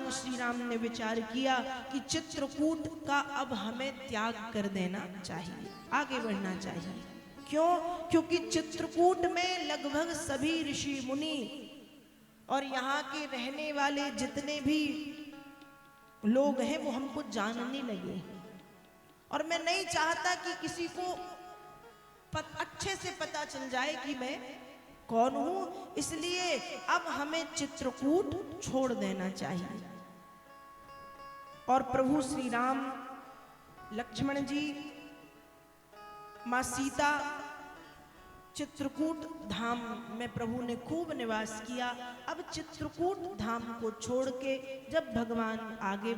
भगवान श्री राम ने विचार किया कि चित्रकूट का अब हमें त्याग कर देना चाहिए, आगे बढ़ना चाहिए। क्यों? क्योंकि चित्रकूट में लगभग सभी ऋषि मुनि और यहाँ के रहने वाले जितने भी लोग हैं वो हमको जानने लगे, और मैं नहीं चाहता कि किसी को अच्छे से पता चल जाए कि मैं कौन हूं, इसलिए अब हमें चित्रकूट छोड़ देना चाहिए। और प्रभु श्री राम, लक्ष्मण जी, मां सीता, चित्रकूट धाम में प्रभु ने खूब निवास किया। अब चित्रकूट धाम को छोड़ के जब भगवान आगे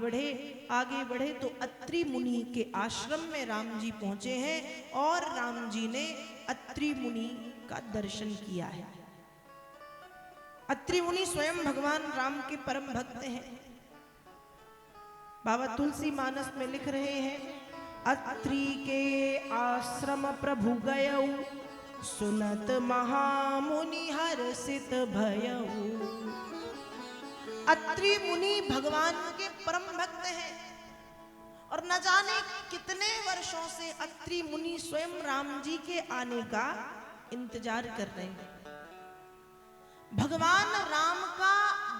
बढ़े तो अत्रि मुनि के आश्रम में राम जी पहुंचे हैं और राम जी ने अत्रि मुनि का दर्शन किया है। अत्रि मुनि स्वयं भगवान राम के परम भक्त हैं। बाबा तुलसी मानस में लिख रहे हैं, अत्रि के आश्रम प्रभु गयऊ, सुनत महामुनि हर्षित भयऊ। अत्रि मुनि भगवान के परम भक्त हैं और न जाने कितने वर्षों से अत्रि मुनि स्वयं राम जी के आने का इंतजार कर रहे हैं। भगवान राम का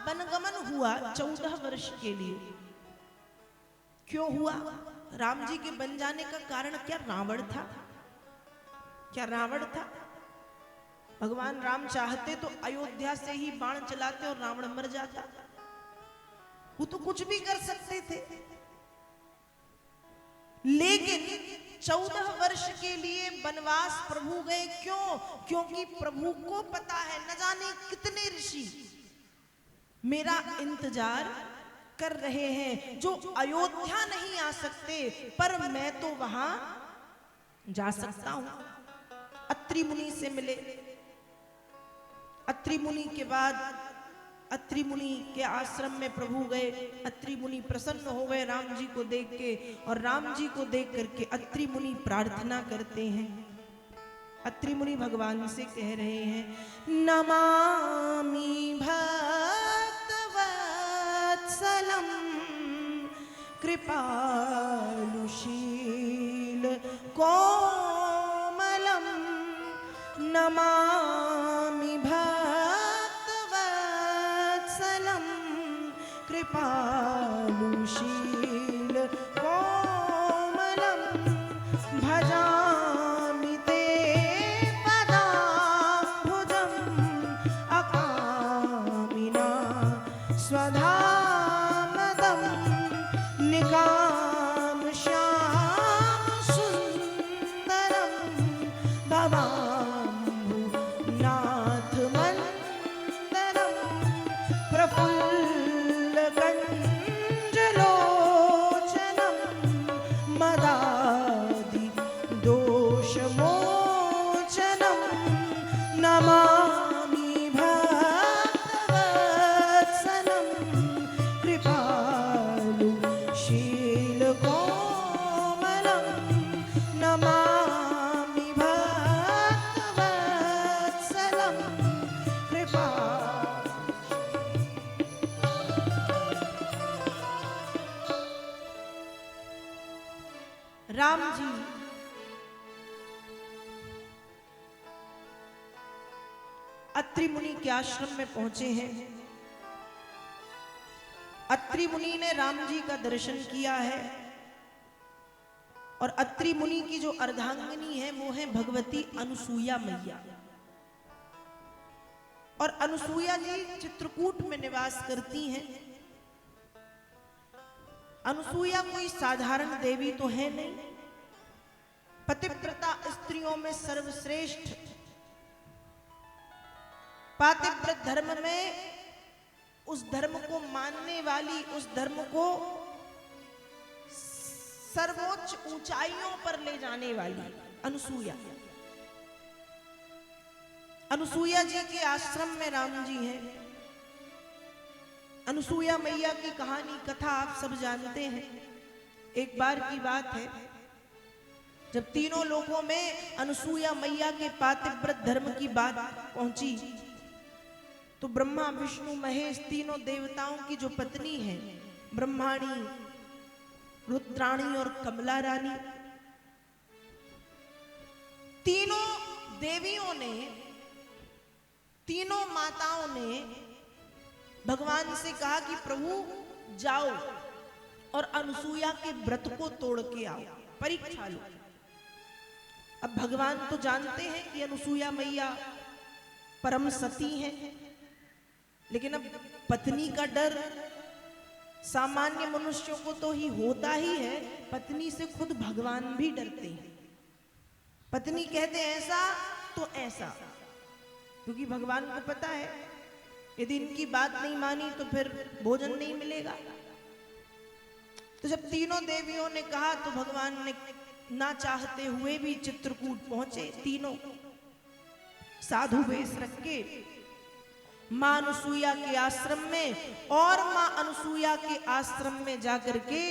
वनगमन हुआ 14 वर्ष के लिए। क्यों हुआ? राम जी के बन जाने का कारण क्या रावण था? क्या रावण था? भगवान राम चाहते तो अयोध्या से ही बाण चलाते और रावण मर जाता। वो तो कुछ भी कर सकते थे, लेकिन 14 वर्ष के लिए वनवास प्रभु गए। क्यों? क्योंकि प्रभु को पता है न जाने कितने ऋषि मेरा इंतजार कर रहे हैं जो अयोध्या नहीं आ सकते, पर मैं तो वहां जा सकता हूं। अत्रि मुनि से मिले। अत्रि मुनि के बाद अत्रि मुनि के आश्रम में प्रभु गए। अत्रि मुनि प्रसन्न हो गए राम जी को देख के, और राम जी को देख करके अत्रि मुनि प्रार्थना करते हैं। अत्रि मुनि भगवान से कह रहे हैं, नमामि भक्तवत्सलम कृपालुशील कोमलम, नमामि भक्तवत्सलम कृपालुशील कोमलम, भजामि ते पदाम्बुजं अकामिना स्वधामदं, निकामश्याम सुन्दरं भवाम्बुनाथ मन्दरं, प्रफुल्लकञ्जलोचनं मदादि दोषमोचनं, नमामि भक्तवत्सलं कृपालुशीलकोमलं, नमामि भक्तवत्सलं कृपा। राम जी अत्रि मुनि के आश्रम में पहुंचे हैं। अत्रि मुनि ने राम जी का दर्शन किया है, और अत्रि मुनि की जो अर्धांगिनी है वो है भगवती अनुसूया मैया। और अनुसूया जी चित्रकूट में निवास करती हैं। अनुसूया कोई साधारण देवी तो है नहीं, पतिव्रता स्त्रियों में सर्वश्रेष्ठ, पातिव्रत धर्म में उस धर्म को मानने वाली, उस धर्म को सर्वोच्च ऊंचाइयों पर ले जाने वाली अनुसूया। अनुसूया जी के आश्रम में राम जी हैं। अनुसूया मैया की कहानी कथा आप सब जानते हैं। एक बार की बात है, जब तीनों लोगों में अनुसूया मैया के पातिव्रत धर्म की बात पहुंची तो ब्रह्मा विष्णु महेश तीनों देवताओं की जो पत्नी है, ब्रह्माणी, रुद्राणी और कमला रानी, तीनों देवियों ने, तीनों माताओं ने भगवान से कहा कि प्रभु जाओ और अनसुईया के व्रत को तोड़ के आओ, परीक्षा लो। अब भगवान तो जानते हैं कि अनसुईया मैया परम सती है, लेकिन अब पत्नी का डर सामान्य मनुष्यों को तो ही होता ही है, पत्नी से खुद भगवान भी डरते हैं। पत्नी कहते ऐसा तो ऐसा, क्योंकि भगवान को पता है यदि इनकी बात नहीं मानी तो फिर भोजन नहीं मिलेगा। तो जब तीनों देवियों ने कहा तो भगवान ने ना चाहते हुए भी चित्रकूट पहुंचे। तीनों साधु वेश रख के मां अनुसुईया के आश्रम में, और मां अनुसुईया के आश्रम में जाकर के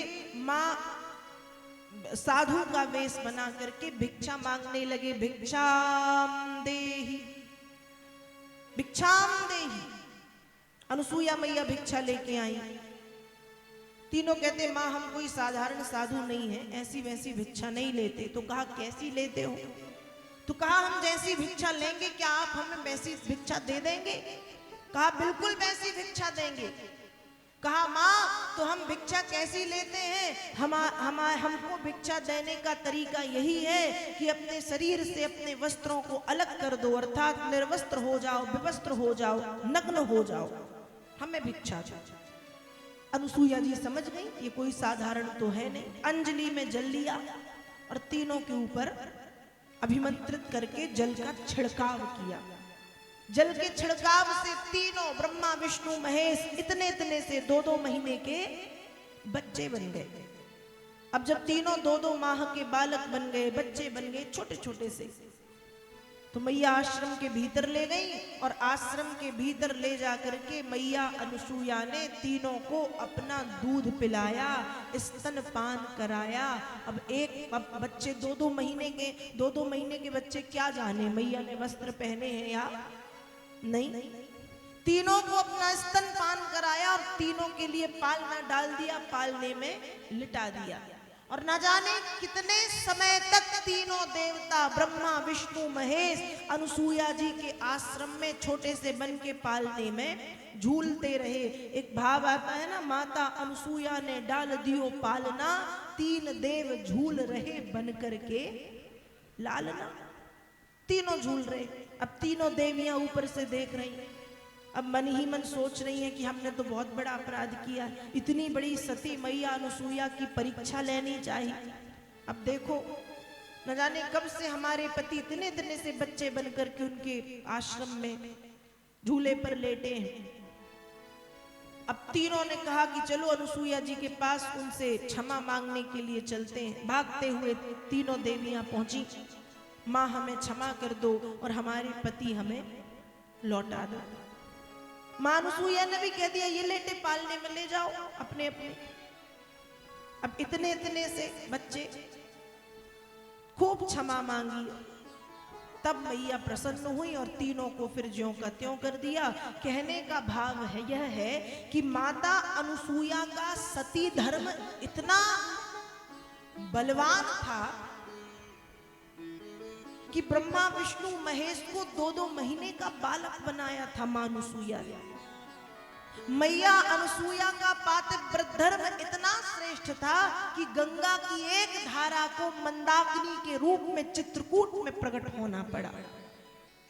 मां साधु का वेश बना करके भिक्षा मांगने लगे। भिक्षाम देहि, भिक्षाम देहि। अनुसुईया मैया भिक्षा लेके आई। तीनों कहते मां हम कोई साधारण साधु नहीं है, ऐसी वैसी भिक्षा नहीं लेते। तो कहा कैसी लेते हो? तो कहा हम जैसी भिक्षा लेंगे क्या आप हमें वैसी भिक्षा दे देंगे? कहा बिल्कुल वैसी भिक्षा देंगे। कहा मां तो हम भिक्षा कैसी लेते हैं? हमको भिक्षा देने का तरीका यही है कि अपने शरीर से अपने वस्त्रों को अलग कर दो, अर्थात निर्वस्त्र हो जाओ, विवस्त्र हो जाओ, नग्न हो जाओ, हमें भिक्षा चाहिए। अनुसुईया जी समझ गई ये कोई साधारण तो है नहीं। अंजलि में जल लिया और तीनों के ऊपर अभिमंत्रित करके जल का छिड़काव किया। जल के छिड़काव से तीनों ब्रह्मा विष्णु महेश इतने इतने से 2-2 महीने के बच्चे बन गए। अब जब तीनों 2-2 माह के बालक बन गए, बच्चे बन गए छोटे छोटे से, तो मैया आश्रम के भीतर ले गई और आश्रम के भीतर ले जाकर के मैया अनुसुईया ने तीनों को अपना दूध पिलाया, स्तनपान कराया। अब बच्चे 2-2 महीने के, 2-2 महीने के बच्चे क्या जाने मैया ने वस्त्र पहने हैं या नहीं। तीनों को अपना स्तनपान कराया और तीनों के लिए पालना डाल दिया, पालने में लिटा दिया। और न जाने कितने समय तक तीनों देवता ब्रह्मा विष्णु महेश अनुसुईया जी के आश्रम में छोटे से बन के पालने में झूलते रहे। एक भाव आता है ना, माता अनुसुईया ने डाल दियो पालना, 3 देव झूल रहे बन करके लालना। तीनों झूल रहे। अब तीनों देवियां ऊपर से देख रही, अब मन ही मन सोच रही हैं कि हमने तो बहुत बड़ा अपराध किया, इतनी बड़ी सती मैया अनुसुईया की परीक्षा लेनी चाहिए। अब देखो न जाने कब से हमारे पति इतने इतने से बच्चे बनकर के उनके आश्रम में झूले पर लेटे हैं। अब तीनों ने कहा कि चलो अनुसुईया जी के पास उनसे क्षमा मांगने के लिए चलते हैं। भागते हुए तीनों देवियां पहुंची। मां हमें क्षमा कर दो और हमारे पति हमें लौटा दो। मां अनुसुईया ने भी कह दिया ये लेटे पालने में ले जाओ अपने अपने। अब इतने इतने से बच्चे, खूब क्षमा मांगी। तब मैया प्रसन्न हुई और तीनों को फिर ज्यों का त्यों कर दिया। कहने का भाव है यह है कि माता अनुसुईया का सती धर्म इतना बलवान था कि ब्रह्मा विष्णु महेश को 2-2 महीने का बालक बनाया था मां अनुसुईया ने। मैया अनुसुईया का पातिव्रत धर्म इतना श्रेष्ठ था कि गंगा की एक धारा को मंदाकिनी के रूप में चित्रकूट में प्रकट होना पड़ा।